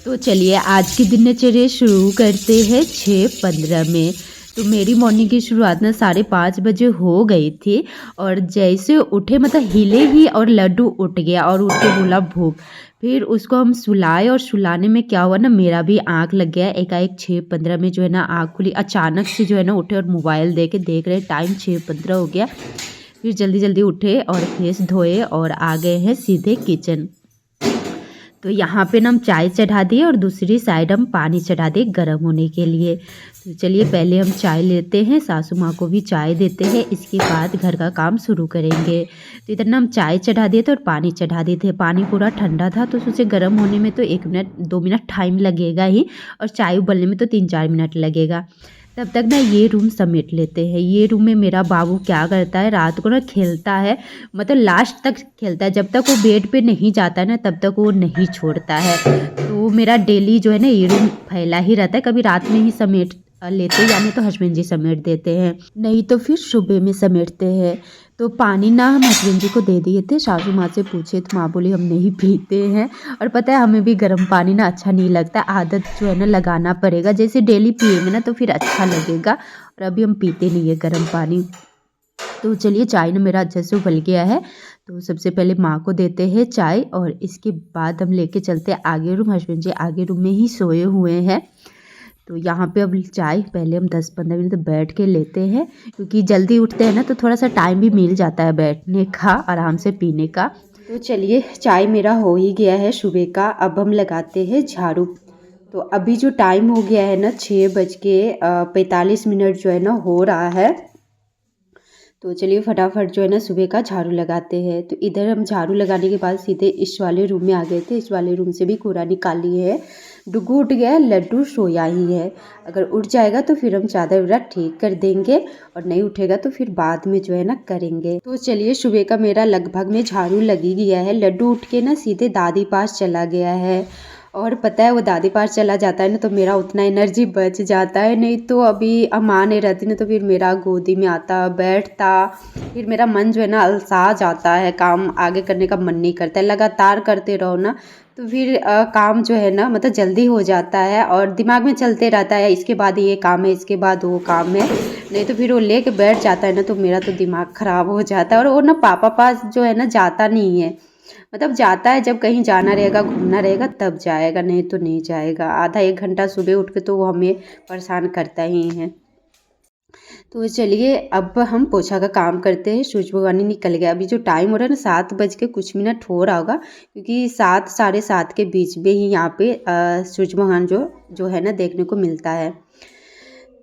तो चलिए आज की दिनचर्या शुरू करते हैं 6:15 में। तो मेरी मॉर्निंग की शुरुआत ना 5:30 बजे हो गई थी और जैसे उठे मतलब हिले ही और लड्डू उठ गया और उठ के बोला भूख। फिर उसको हम सुलाए और सुलाने में क्या हुआ ना मेरा भी आँख लग गया एकाएक 6:15 में जो है ना आँख खुली। अचानक से जो है ना उठे और मोबाइल देख रहे टाइम 6:15 हो गया। फिर जल्दी उठे और फेस धोए और आ गए हैं सीधे किचन। तो यहाँ पे ना हम चाय चढ़ा दिए और दूसरी साइड हम पानी चढ़ा दिए गर्म होने के लिए। तो चलिए पहले हम चाय लेते हैं, सासू माँ को भी चाय देते हैं, इसके बाद घर का काम शुरू करेंगे। तो इधर ना हम चाय चढ़ा दिए थे और पानी चढ़ा दिए थे। पानी पूरा ठंडा था तो सोचे गर्म होने में तो 1 मिनट 2 मिनट टाइम लगेगा ही और चाय उबलने में तो 3-4 मिनट लगेगा। तब तक ना ये रूम समेट लेते हैं। ये रूम में मेरा बाबू क्या करता है रात को ना खेलता है, मतलब लास्ट तक खेलता है। जब तक वो बेड पे नहीं जाता है ना तब तक वो नहीं छोड़ता है। तो मेरा डेली जो है ना ये रूम फैला ही रहता है। कभी रात में ही समेट लेते हैं, यानी तो हस्बैंड जी समेट देते हैं, नहीं तो फिर सुबह में समेटते हैं। तो पानी ना हम हस्बैंड जी को दे दिए थे, सासू माँ से पूछे तो माँ बोली हम नहीं पीते हैं। और पता है हमें भी गर्म पानी ना अच्छा नहीं लगता, आदत जो है ना लगाना पड़ेगा। जैसे डेली पिएंगे ना तो फिर अच्छा लगेगा और अभी हम पीते नहीं है गर्म पानी। तो चलिए चाय ना मेरा अच्छे से उबल गया है। तो सबसे पहले माँ को देते हैं चाय और इसके बाद हम लेके चलते हैं आगे रूम। हस्बैंड जी आगे रूम में ही सोए हुए हैं। तो यहाँ पे अब चाय पहले हम 10-15 मिनट बैठ के लेते हैं, क्योंकि जल्दी उठते हैं ना तो थोड़ा सा टाइम भी मिल जाता है बैठने का, आराम से पीने का। तो चलिए चाय मेरा हो ही गया है सुबह का। अब हम लगाते हैं झाड़ू। तो अभी जो टाइम हो गया है ना 6:45 जो है ना हो रहा है। तो चलिए फटाफट जो है ना सुबह का झाड़ू लगाते हैं। तो इधर हम झाड़ू लगाने के बाद सीधे इस वाले रूम में आ गए थे। इस वाले रूम से भी कूड़ा निकाल लिए है। डुगू उठ गया है, लड्डू सोया ही है। अगर उठ जाएगा तो फिर हम चादर वगैरह ठीक कर देंगे और नहीं उठेगा तो फिर बाद में जो है ना करेंगे। तो चलिए सुबह का मेरा लगभग में झाड़ू लगी गया है। लड्डू उठ के ना सीधे दादी पास चला गया है और पता है वो दादी पास चला जाता है ना तो मेरा उतना एनर्जी बच जाता है। नहीं तो अभी माँ नहीं रहती ना तो फिर मेरा गोदी में आता बैठता, फिर मेरा मन जो है ना अलसा जाता है, काम आगे करने का मन नहीं करता है। लगातार करते रहो ना तो फिर काम जो है ना मतलब जल्दी हो जाता है और दिमाग में चलते रहता है इसके बाद ये काम है, इसके बाद वो काम है। नहीं तो फिर वो लेके बैठ जाता है ना तो मेरा तो दिमाग ख़राब हो जाता है। और वो ना पापा पास जो है ना जाता नहीं है, मतलब जाता है जब कहीं जाना रहेगा घूमना रहेगा तब जाएगा, नहीं तो नहीं जाएगा। आधा 1 घंटा सुबह उठ के तो वो हमें परेशान करता ही है। तो चलिए अब हम पोछा का काम करते हैं। सूरज भगवान निकल गया। अभी जो टाइम हो रहा है ना 7 बज के कुछ मिनट हो रहा होगा, क्योंकि 7 साढ़े 7 के बीच में ही यहाँ पे सूरज भगवान जो है ना देखने को मिलता है।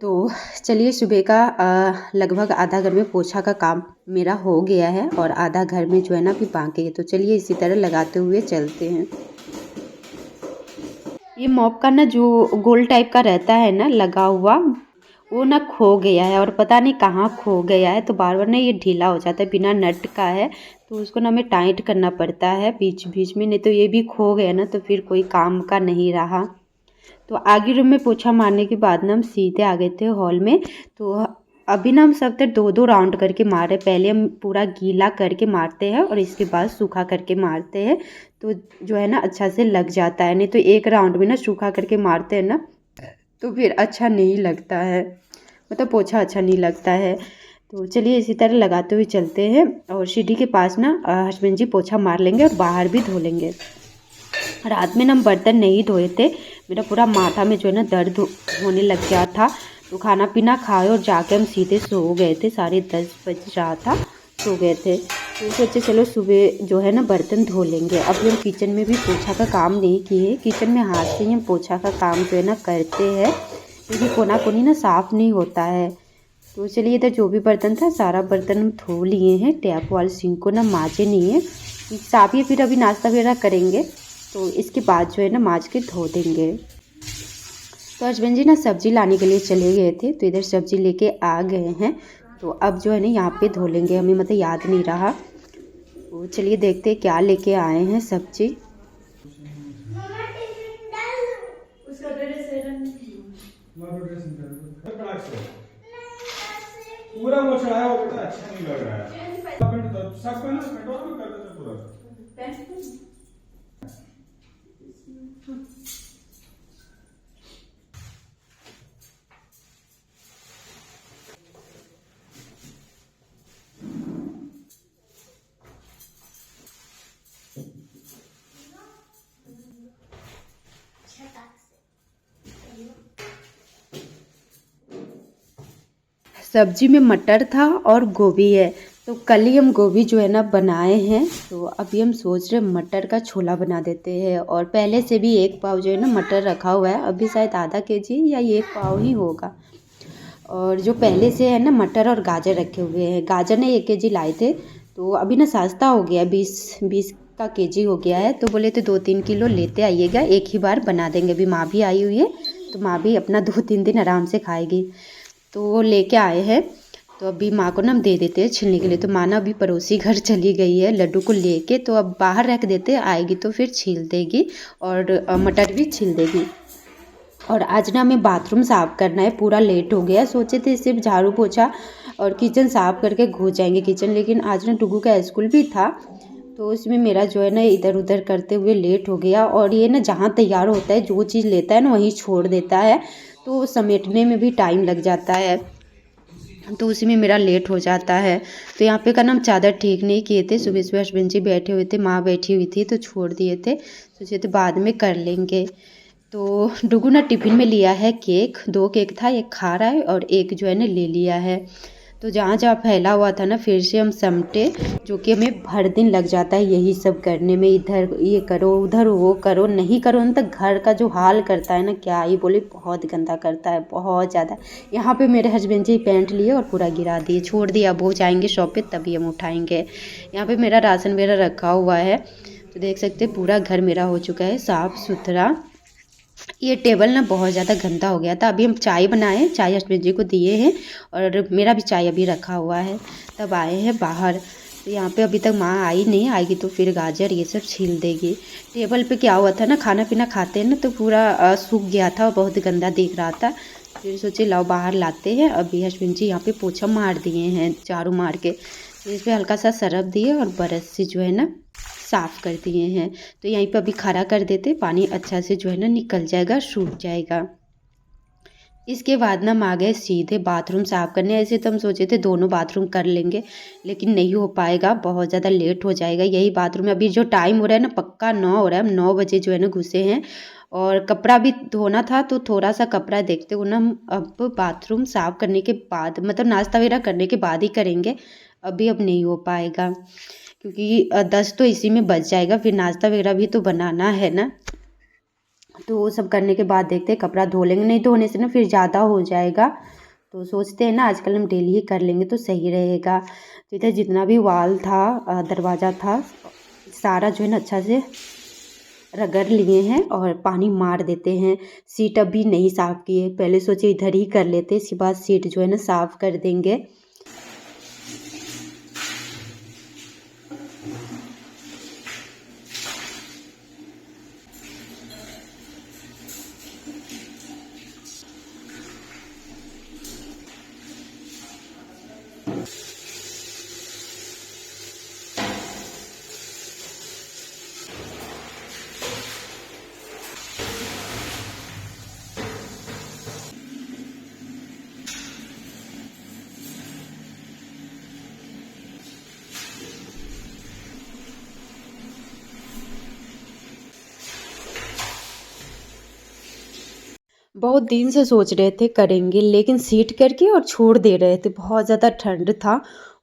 तो चलिए सुबह का लगभग आधा घर में पोछा का काम मेरा हो गया है और आधा घर में जो है ना अभी बाकी है। तो चलिए इसी तरह लगाते हुए चलते हैं। ये मॉप का ना जो गोल टाइप का रहता है ना लगा हुआ, वो ना खो गया है और पता नहीं कहाँ खो गया है। तो बार बार ना ये ढीला हो जाता है, बिना नट का है तो उसको ना हमें टाइट करना पड़ता है बीच बीच में, नहीं तो ये भी खो गया ना तो फिर कोई काम का नहीं रहा। तो आगे रूम में पोछा मारने के बाद ना हम सीधे आ गए थे हॉल में। तो अभी ना हम सब तक 2-2 राउंड करके मार रहे। पहले हम पूरा गीला करके मारते हैं और इसके बाद सूखा करके मारते हैं, तो जो है ना अच्छा से लग जाता है। नहीं तो एक राउंड में ना सूखा करके मारते हैं ना तो फिर अच्छा नहीं लगता है, मतलब पोछा अच्छा नहीं लगता है। तो चलिए इसी तरह लगाते हुए चलते हैं और सीढ़ी के पास ना हस्बैंड जी पोछा मार लेंगे और बाहर भी धो लेंगे। रात में ना हम बर्तन नहीं धोए थे, मेरा पूरा माथा में जो है ना दर्द होने लग गया था। तो खाना पीना खाए और जाके हम सीधे सो गए थे। 10:30 बज रहा था, सो गए थे। तो सोचे चलो सुबह जो है ना बर्तन धो लेंगे। अभी हम किचन में भी पोछा का काम नहीं किए, किचन में हाथ से ही हम पोछा का काम जो है ना करते हैं, क्योंकि कोना कोनी ना साफ़ नहीं होता है। तो चलिए इधर जो भी बर्तन था सारा बर्तन हम धो लिए हैं। टैप वाले सिंक को ना माजे नहीं है, साफ ही फिर अभी नाश्ता वगैरह करेंगे तो इसके बाद जो है ना माज के धो देंगे। तो हस्बैंड जी ना सब्ज़ी लाने के लिए चले गए थे तो इधर सब्ज़ी लेके आ गए हैं। तो अब जो है ना यहाँ पे धो लेंगे, हमें मतलब याद नहीं रहा। तो चलिए देखते हैं क्या लेके आए हैं सब्ज़ी। पूरा वो चढ़ाया हो बेटा, अच्छा नहीं लग रहा है। सब पहले कटोरा में कर देते पूरा। सब्जी में मटर था और गोभी है। तो कल ही हम गोभी जो है ना बनाए हैं, तो अभी हम सोच रहे मटर का छोला बना देते हैं। और पहले से भी 1 पाव जो है ना मटर रखा हुआ है, अभी शायद आधा केजी या 1 पाव ही होगा। और जो पहले से है ना मटर और गाजर रखे हुए हैं, गाजर ने 1 केजी लाए थे, तो अभी ना सस्ता हो गया, 20 का केजी हो गया है। तो बोले थे 2-3 किलो लेते आइएगा, एक ही बार बना देंगे। अभी माँ भी आई हुई है, तो माँ भी अपना 2-3 दिन आराम से खाएगी। तो वो लेके आए हैं, तो अभी माँ को ना हम दे देते हैं छीलने के लिए। तो माँ ना अभी पड़ोसी घर चली गई है लड्डू को लेके, तो अब बाहर रख देते हैं, आएगी तो फिर छील देगी और मटर भी छील देगी। और आज ना हमें बाथरूम साफ़ करना है, पूरा लेट हो गया। सोचे थे सिर्फ झाड़ू पोछा और किचन साफ़ करके घुस जाएंगे किचन, लेकिन आज ना टुगू का स्कूल भी था, तो उसमें मेरा जो है ना इधर उधर करते हुए लेट हो गया। और ये ना जहाँ तैयार होता है, जो चीज़ लेता है ना वहीं छोड़ देता है, तो समेटने में भी टाइम लग जाता है, तो उसी में मेरा लेट हो जाता है। तो यहाँ पे का ना हम चादर ठीक नहीं किए थे, सुबह सुबह हस्बैंड जी बैठे हुए थे, माँ बैठी हुई थी, तो छोड़ दिए थे, सोचे थे बाद में कर लेंगे। तो डुगू ना टिफ़िन में लिया है केक, 2 केक था, एक खा रहा है और एक जो है ना ले लिया है। तो जहाँ जहाँ फैला हुआ था ना फिर से हम समेटे, जो कि हमें भर दिन लग जाता है यही सब करने में। इधर ये करो, उधर वो करो, नहीं करो ना तो घर का जो हाल करता है ना, क्या ही बोले, बहुत गंदा करता है, बहुत ज़्यादा। यहाँ पे मेरे हस्बैंड जी पैंट लिए और पूरा गिरा दिए, छोड़ दिया। अब वो जाएंगे शॉप पे तभी हम उठाएंगे। यहाँ पे मेरा राशन वगैरह रखा हुआ है, तो देख सकते हैं पूरा घर मेरा हो चुका है साफ़ सुथरा। ये टेबल ना बहुत ज़्यादा गंदा हो गया था। अभी हम चाय बनाए, चाय हस्बैंड जी को दिए हैं और मेरा भी चाय अभी रखा हुआ है, तब आए हैं बाहर। तो यहाँ पे अभी तक माँ आई नहीं, आएगी तो फिर गाजर ये सब छील देगी। टेबल पे क्या हुआ था ना, खाना पीना खाते हैं ना तो पूरा सूख गया था और बहुत गंदा दिख रहा था। फिर सोचे लाओ बाहर लाते हैं। अभी हस्बैंड जी यहाँ पे पोछा मार दिए हैं झाड़ू मार के, तो इस पर हल्का सा सरफ दिए और ब्रश से जो है ना साफ़ कर दिए हैं। तो यहीं पे अभी खड़ा कर देते, पानी अच्छा से जो है ना निकल जाएगा, सूख जाएगा। इसके बाद ना हम आ गए सीधे बाथरूम साफ़ करने। ऐसे तो हम सोचे थे दोनों बाथरूम कर लेंगे, लेकिन नहीं हो पाएगा, बहुत ज़्यादा लेट हो जाएगा। यही बाथरूम में अभी जो टाइम हो रहा है ना, पक्का 9 हो रहा है, हम 9 बजे जो है ना घुसे हैं। और कपड़ा भी धोना था, तो थोड़ा सा कपड़ा देखते हो ना, हम अब बाथरूम साफ़ करने के बाद, मतलब नाश्ता वगैरह करने के बाद ही करेंगे। अभी अब नहीं हो पाएगा, क्योंकि 10 तो इसी में बच जाएगा, फिर नाश्ता वगैरह भी तो बनाना है ना। तो वो सब करने के बाद देखते हैं, कपड़ा धो लेंगे, नहीं तो होने से ना फिर ज़्यादा हो जाएगा। तो सोचते हैं ना आजकल हम डेली ही कर लेंगे तो सही रहेगा। तो इधर जितना भी वाल था, दरवाज़ा था, सारा जो है ना अच्छा से रगड़ लिए हैं और पानी मार देते हैं। सीट अभी नहीं साफ़ किए, पहले सोचे इधर ही कर लेते, इसके बाद सीट जो है ना साफ़ कर देंगे। बहुत दिन से सोच रहे थे करेंगे, लेकिन सीट करके और छोड़ दे रहे थे, बहुत ज़्यादा ठंड था।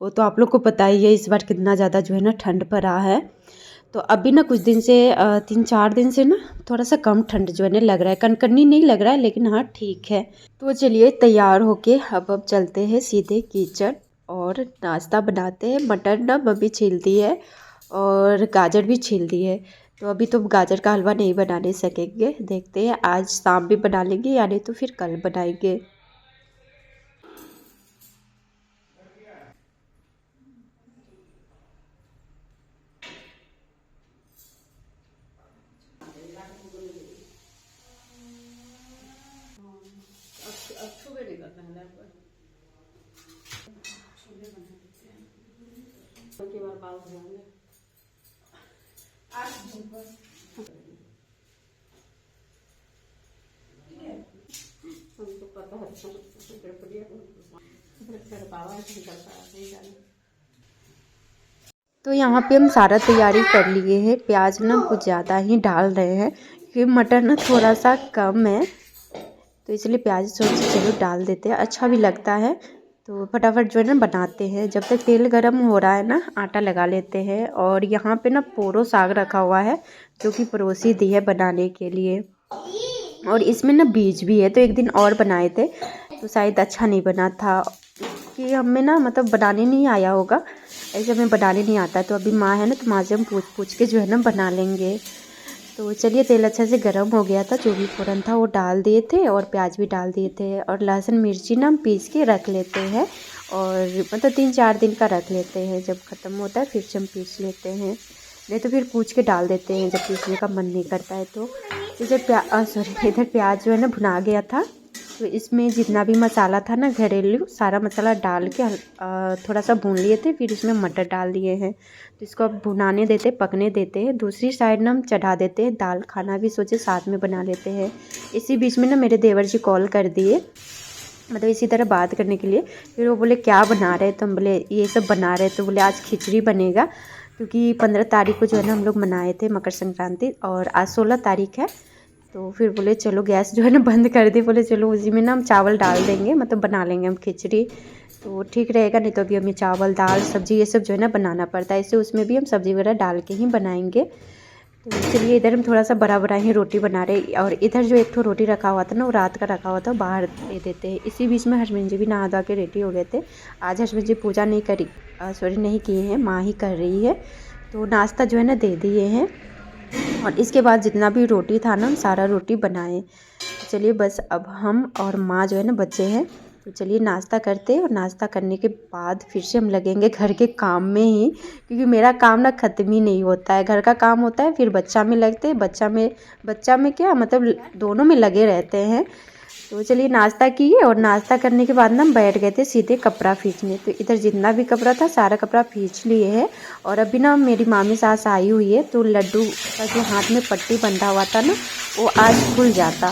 वो तो आप लोग को पता ही है इस बार कितना ज़्यादा जो है ना ठंड पड़ा है। तो अभी ना कुछ दिन से 3-4 दिन से ना थोड़ा सा कम ठंड जो है ना लग रहा है, कनकनी नहीं लग रहा है, लेकिन हाँ ठीक है। तो चलिए तैयार होके अब चलते हैं सीधे किचन और नाश्ता बनाते हैं। मटर ना मम्मी छीलती है और गाजर भी छील दी है, तो अभी तो गाजर का हलवा नहीं बनाने सकेंगे, देखते हैं आज शाम में बना लेंगे या नहीं तो फिर कल बनाएंगे। तो यहाँ पे हम सारा तैयारी कर लिए हैं। प्याज ना कुछ ज़्यादा ही डाल रहे हैं, क्योंकि मटर ना थोड़ा सा कम है, तो इसलिए प्याज सोचे चलो डाल देते हैं, अच्छा भी लगता है। तो फटाफट जो है ना बनाते हैं। जब तक तेल गरम हो रहा है ना, आटा लगा लेते हैं। और यहाँ पे ना पोरो साग रखा हुआ है, जो कि पड़ोसी दी है बनाने के लिए। और इसमें ना बीज भी है, तो एक दिन और बनाए थे तो शायद अच्छा नहीं बना था, कि हमें ना मतलब बनाने नहीं आया होगा, ऐसे हमें बनाने नहीं आता। तो अभी माँ है ना, तो माँ से हम पूछ के जो है ना बना लेंगे। तो चलिए, तेल अच्छा से गर्म हो गया था, जो भी फ़ौरन था वो डाल दिए थे और प्याज भी डाल दिए थे। और लहसुन मिर्ची ना हम पीस के रख लेते हैं, और मतलब 3-4 दिन का रख लेते हैं। जब ख़त्म होता है फिर से हम पीस लेते हैं, नहीं तो फिर कूच के डाल देते हैं जब पीसने का मन नहीं करता है। तो इधर प्याज जो है ना भुना गया था, तो इसमें जितना भी मसाला था ना घरेलू, सारा मसाला डाल के थोड़ा सा भून लिए थे। फिर इसमें मटर डाल दिए हैं, तो इसको अब भुनाने देते, पकने देते हैं। दूसरी साइड ना हम चढ़ा देते हैं दाल। खाना भी सोचे साथ में बना लेते हैं। इसी बीच में ना मेरे देवर जी कॉल कर दिए, मतलब इसी तरह बात करने के लिए। फिर वो बोले क्या बना रहे, तो हम बोले ये सब बना रहे। तो बोले आज खिचड़ी बनेगा, क्योंकि 15 तारीख को जो है ना हम लोग मनाए थे मकर संक्रांति, और आज 16 तारीख है। तो फिर बोले चलो गैस जो है ना बंद कर दी। बोले चलो उसी में ना हम चावल डाल देंगे, मतलब बना लेंगे हम खिचड़ी, तो ठीक रहेगा। नहीं तो अभी हमें चावल दाल सब्ज़ी ये सब जो है ना बनाना पड़ता है, इससे उसमें भी हम सब्ज़ी वगैरह डाल के ही बनाएंगे। तो चलिए, इधर हम थोड़ा सा बड़ा बड़ा ही रोटी बना रहे। और इधर जो एक ठो रोटी रखा हुआ था ना, वो रात का रखा हुआ था, बाहर दे देते हैं। इसी बीच में हस्बैंड जी भी नहा धो के रेडी हो गए थे। आज हस्बैंड जी पूजा नहीं करी, सॉरी नहीं किए हैं, माँ ही कर रही है। तो नाश्ता जो है ना दे दिए हैं। और इसके बाद जितना भी रोटी था ना, हम सारा रोटी बनाए। चलिए बस अब हम और माँ जो है ना बचे हैं। तो चलिए नाश्ता करते हैं, और नाश्ता करने के बाद फिर से हम लगेंगे घर के काम में ही, क्योंकि मेरा काम ना ख़त्म ही नहीं होता है। घर का काम होता है, फिर बच्चा में लगते हैं, बच्चा में क्या मतलब दोनों में लगे रहते हैं। तो चलिए नाश्ता किए, और नाश्ता करने के बाद ना हम बैठ गए थे सीधे कपड़ा खींचने। तो इधर जितना भी कपड़ा था सारा कपड़ा खींच लिए है। और अभी ना मेरी मामी सास आई हुई है, तो लड्डू का जो हाथ में पट्टी बंधा हुआ था ना, वो आज खुल जाता।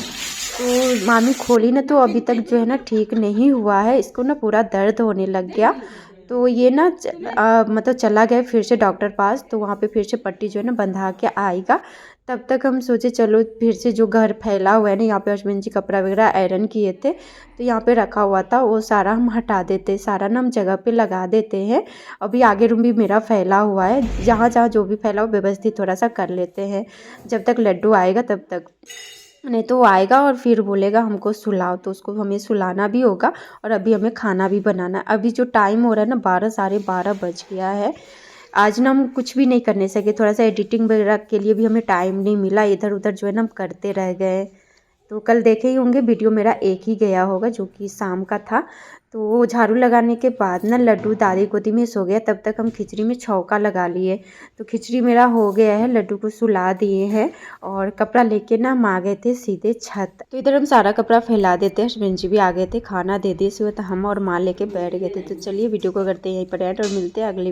तो मामी खोली ना, तो अभी तक जो है ना ठीक नहीं हुआ है, इसको ना पूरा दर्द होने लग गया। तो ये ना मतलब चला गया फिर से डॉक्टर पास, तो वहाँ पे फिर से पट्टी जो है ना बंधा के आएगा। तब तक हम सोचे चलो फिर से जो घर फैला हुआ है ना, यहाँ पे हस्बैंड जी कपड़ा वगैरह आयरन किए थे, तो यहाँ पे रखा हुआ था, वो सारा हम हटा देते, सारा ना हम जगह पे लगा देते हैं। अभी आगे रूम भी मेरा फैला हुआ है, जहाँ जहाँ जो भी फैला हो व्यवस्थित थोड़ा सा कर लेते हैं, जब तक लड्डू आएगा तब तक। नहीं तो वो आएगा और फिर बोलेगा हमको सुलाओ, तो उसको हमें सुलाना भी होगा, और अभी हमें खाना भी बनाना है। अभी जो टाइम हो रहा है ना, 12 साढ़े 12 बज गया है। आज ना हम कुछ भी नहीं करने सके, थोड़ा सा एडिटिंग वगैरह के लिए भी हमें टाइम नहीं मिला, इधर उधर जो है ना हम करते रह गए। तो कल देखे ही होंगे वीडियो मेरा एक ही गया होगा, जो कि शाम का था। तो वो झाड़ू लगाने के बाद ना लड्डू दादी गोदी में सो गया, तब तक हम खिचड़ी में छौंका लगा लिए। तो खिचड़ी मेरा हो गया है, लड्डू को सुला दिए हैं, और कपड़ा लेके ना हम आ गए थे सीधे छत। तो इधर हम सारा कपड़ा फैला देते हैं, हस्बैंड जी भी आ गए थे, खाना दे दिए, तो हम और माँ लेके बैठ गए थे। तो चलिए वीडियो को करते हैं यहीं पर एंड, और मिलते हैं अगले